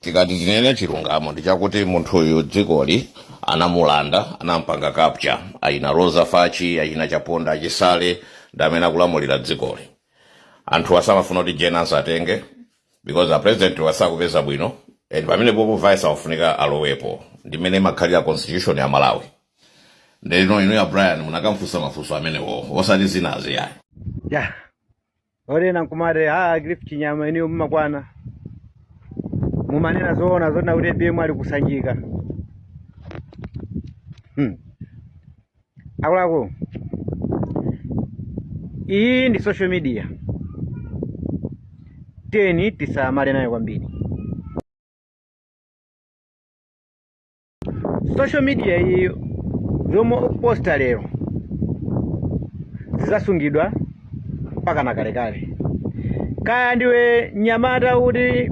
tikati tinene chilungamo ndichakuti munthu uyu dzikoli anamulanda anampanga capture ayina Rosa Fachi ayina Chaponda achisale ndamene akulamulira dzikoli. Anthu asamafuna kuti Jenance atenge because the president wasakupeza bwino and pamene popo vice afunika alowepo ndimene makhalira constitution ya Malawi. Ndeno inu ya Brian munakamfusa mafuso amenewo osati zinazi yayi. Ya. Orena nkumare Griff Chinyama eniyo mumakwana. Mumanena zoona zona kuti BM ali kusanjika. Akulako. Iyi ndi social media. Teni tisamale nayo kwambiri. Social media iyi zomo posta lero zizasungidwa mpaka na kale. Kaya ndiwe nyamata kuti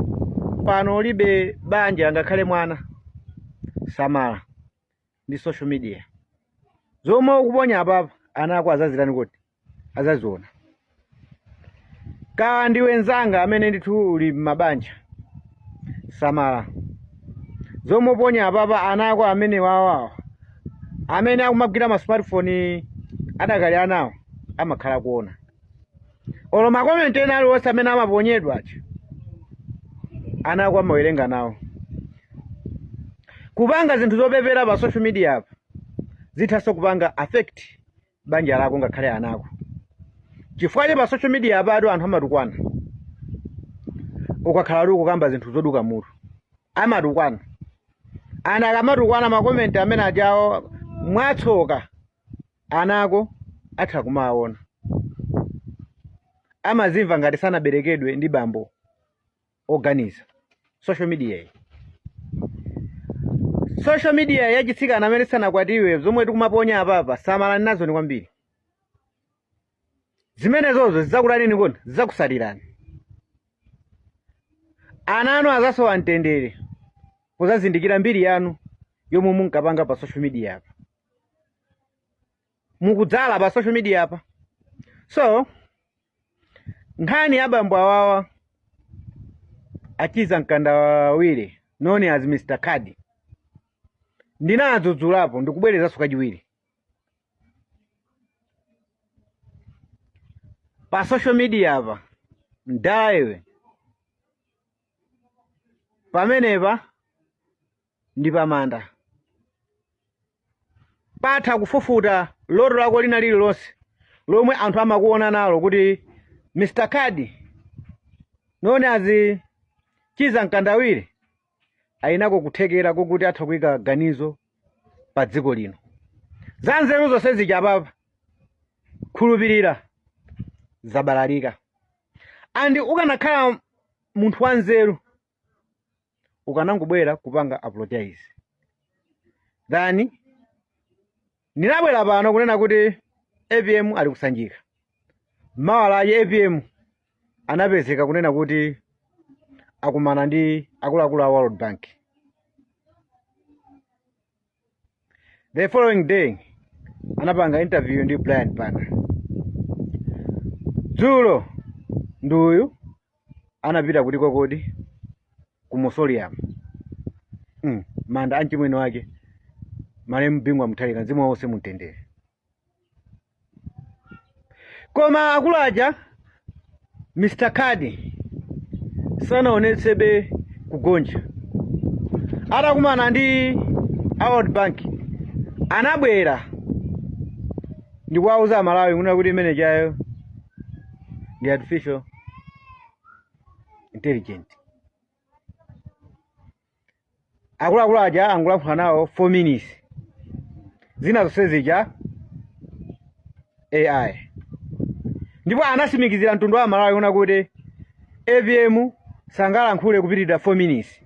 pano libe banja ngakhale mwana samala ndi social media. Zomo ukuponya apapa anako azazirani kuti azaziona. Kaya ndiwe nzanga amene ndithu uli mabanja samala. Zomo ponya apapa anako amene wawawa amene akumagwira ma smartphone adakali anawo amakhala kuona. Olo makomenti ena aliwonse amene amaponyedwa acho anako amawerenga nawo. Kupanga zinthu zopepera pa social media apa zithaso kupanga affect banja lako ngakhale anako. Chifukwa pa social media apa adu anthu amatukwana. Ukakhala luko kamba zinthu zoduka mutu amatukwana. Ana akamatukwana makomenti amene ajawo mwatsoka anako atha kumaona. Amazimva ngati sanaberekedwe ndi bambo organiza. Social media iyi. Social media yachitsikana amene sanakwatiwe zomwe tikumaponya apapa samalani nazo ni kwambiri. Zimenezozo zidzakulanini kodi zidzakusalirani. Ana anu azasowa mtendere kuzazindikira mbiri yanu yomwe munkapanga pa social media apa. Mukudzala pa social media apa. So nkhani ya bambo awawa Achiza Nkandawire known as Mr. Kadi ndinadzudzulapo ndikubwereza kachiwiri pa social media apa. Ndayewe pamenepa ndi pamanda patha kufufuta loto lako lina lililonse lomwe anthu amakuona nalo kuti Mr. Kadi known as Achiza Nkandawire ayinako kuthekera kokuti atha kuyika ganizo pa dziko lino. Zanzeru zonse zija papa khulupirira zabalalika. Andi ukanakhala munthu wanzeru ukanangobwera kupanga apologize. Then ninabwera pano kunena kuti APM ali kusanjika. Mawala ya APM anapezeka kunena kuti akumana ndi akuluakulu a World Bank. The following day anapanga interview ndi Brian Banda. Dzulo nduyu anapita kuti kodi ku Mausoleum. Manda anchimwene wake malemu Bingwa Mutharika mzimu wonse mutendere. Koma akulu aja Mr. Kadi sanaonetsebe kugonja. Atakumana ndi World Bank anabwera ndi kuwauza Malawi kuna kuti imene chayo ndi artificial intelligence. Akuluakulu aja angulankhula nawo 4 minutes. Zina zonse zija AI. Ndipo anasimikizira mtundu wa Malawi kuna kuti APM sangalankhule kupitirira 4 minutes.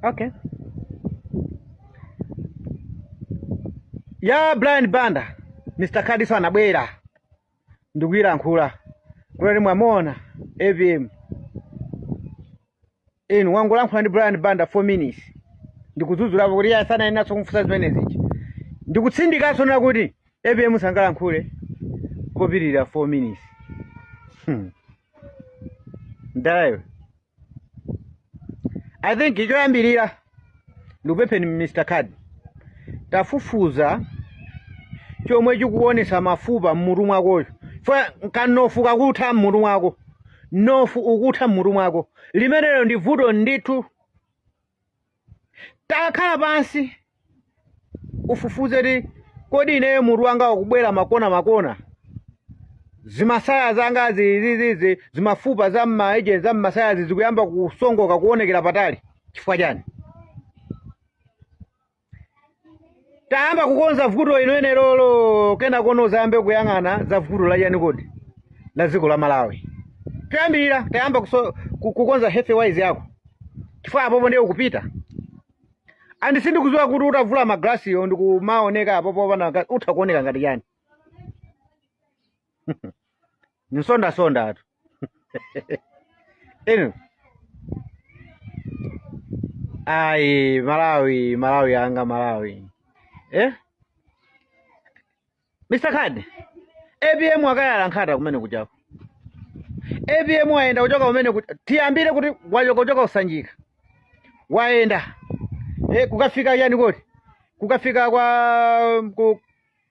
Okay. Ya Brian Banda Mr. Kadi anabwera ndikuyilankhula kuti mwamona APM inu wangulankhula ndi Brian Banda 4 minutes ndikudzudzulapo kuti iye sanayeneranso kumfunsa zimenezi. Ndikutsindikanso nena kuti APM sangalankhule kupitirira 4 minutes. Ndayewe I think choyambirira ndikupempheni Mr. Card tafufuza chomwe chikuonesa mafupa mmutu mwakoyo fwa kanofu kakutha mmutu mwako nofu ukutha mmutu mwako limenelo ndi vuto ndithu. Takhala pansi ufufuze ti kodi ineyo mutu wanga ukubwera makona zimasaya zanga zizizi zimafupa za mmaeje za mmasaya zikuyamba kusongoka kuonekera patali chifukwa chani? Tayamba kukonza vuto inoene lolo kena kono zambe kuyang'ana za vuto la yani kodi la dziko la Malawi. Kuyambira tayamba kukonza health-wise yako chifukwa apopo ndiye ukupita. Andi sindikuziwa kuti utavula maglasi yo ndikumaoneka apopo pana utakuoneka ngati yani. Nsonda atu. Ai Malawi anga Malawi. Mr. Card, ABM wakayala nkhata kumene kuchako. ABM waenda kuchoka kumene tiyambire kuti wachoka usanjika. Waenda. Kukafika yani kodi? Kukafika kwa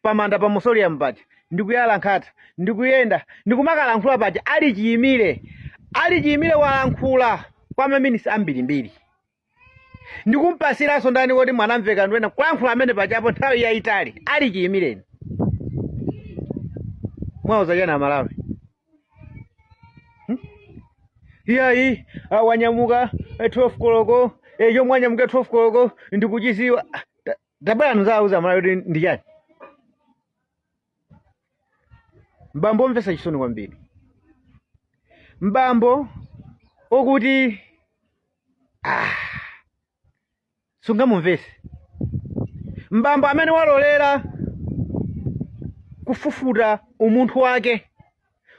pamanda pa Musoli mpati. Ndikuyala nkhata, ndikuyenda, ndikumakala paja ali chiyimire walankhula kwa maminisi ambirimbiri. Ndikumpasiraso ndani kuti mwanamveka ndwena kulankhula amene pajapo nthawi yayitali ali chiyimireni. Mwauza chana Malawi. Iyayi wanyamuka 12 koloko yomwe wanyamuka 12 koloko ndikuchiziwa tabala nzauza Malawi ndi chani? Mbambo mvesa chisoni kwambiri. Mbambo okuti sungamumvese. Mbambo amene walolera kufufuta umunthu wake,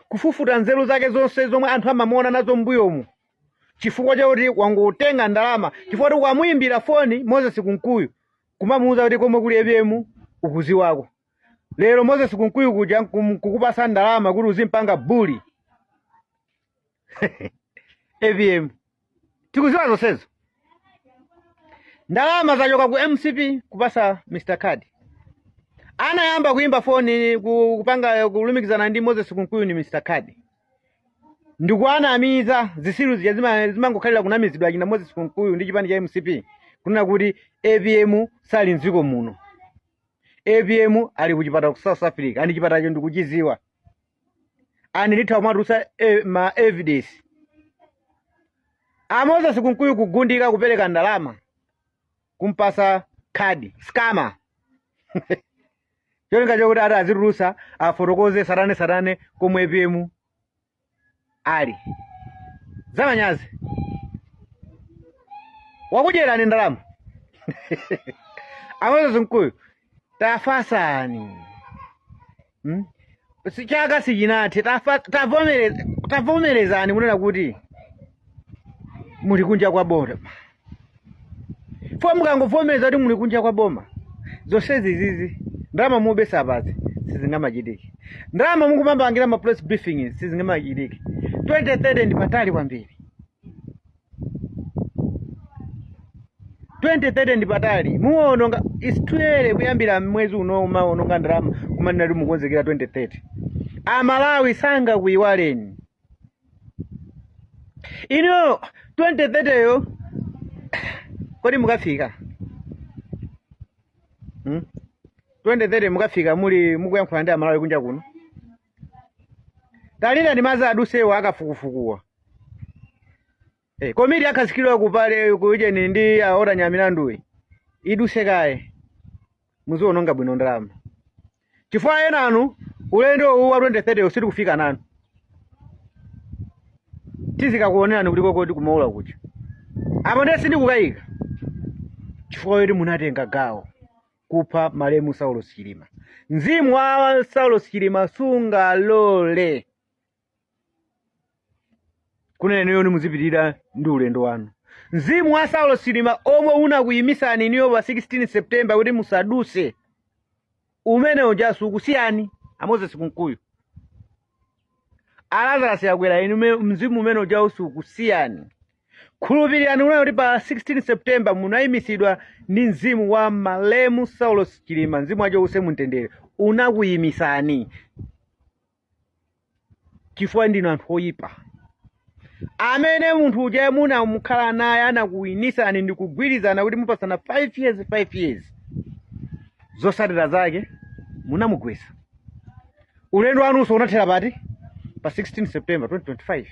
kufufuta nzeru zake zonse zomwe anthu amamuona nazo mbuyomu chifukwa chakuti wangotenga ndalama, chifukwa kuti ukamuyimbira foni Moses Kunkuyu kumamuuza kuti komwe kuli ABM ukuziwako. Lero Moses Kunkuyu kuja kukupasa ndalama kuti uzimpanga buli. ABM tikuziwa zonsezo. Ndalama zachoka ku MCP kupasa Mr. Card. Anayamba kuimba foni kupanga kulumikizana ndi Moses Kunkuyu ni Mr. Card. Ndikuana amiza zisiru zimangokhalira kunamizidwa achina Moses Kunkuyu ndi chipani cha MCP. Kuna kuti ABM sali nziko muno. ABM ali kuchipata ku South Africa, ani chipata cho ndikuchiziwa. Ani litha kumatusa ma evidence. Moses Kunkuyu kugundika kupereka ndalama kumpasa Card scammer. Cholinga chokuti ati azirusa afotokoze sarane komwe ABM ali. Zamanyazi. Wakujerani ndalama. Moses Kunkuyu tafasani. Sichaka sijinati tavomerezani kunena kuti muli kunja kwa boma. Fo mukangovomereza kuti muli kunja kwa boma. Zonse zizizi ndalama mubesa apazi sizingamachitiki. Ndalama mukumambangira ma press briefing sizingamachitiki. 2030 ndi patali kwambiri. 2030 ndi patali. Muononga isitwele kuyambira mwezi uno maononga ndalama kumanena kuti mukonzekera 2030. Malawi sanga kuiwaleni. Ino 2030 yo kodi mukafika? 2030 mukafika mukuyankhula ndi Malawi kunja kuno. Talina ndi maza adusewa akafukufukuwa. Komiti akasikilwa kupale kujeni ndi aora nyamilanduyi. Iduse kaye. Muziwononga bwino ndalama. Chifukwa enanu ulendo wa 2030 usiri kufika nanu. Tizika kuonerani kuliko kodi kumaula kucha. Apo ndesi ndi kukayika. Chifukwa yoti munatenga gawo kupha malemu Saulo Chilima. Mzimu wa Saulo Chilima sunga lole. Kunene yoni muzipitirira ndi ulendo wanu. Mzimu wa Saulo Chilima omwe unakuyimisani iniyo pa 16 September kuti musaduse. Umene ujasu ukusiyani Moses Kunkuyu. Lazarus yakwera inu mzimu umene uja ukusiyani. khulupirirani kuti pa 16 September munayimisidwa ndi mzimu wa Malemu Saulos Chilima, mzimu wacho use mumtendere unakuyimisani chifukwa ndinu anthu oyipa. Amene munthu uja munamukhala naye anakuyimisani ndi kugwirizana kuti mupasana 5 years zotsatira zake munamugwetsa. Ulendo wanunso unathera pati pa 16 September 2025.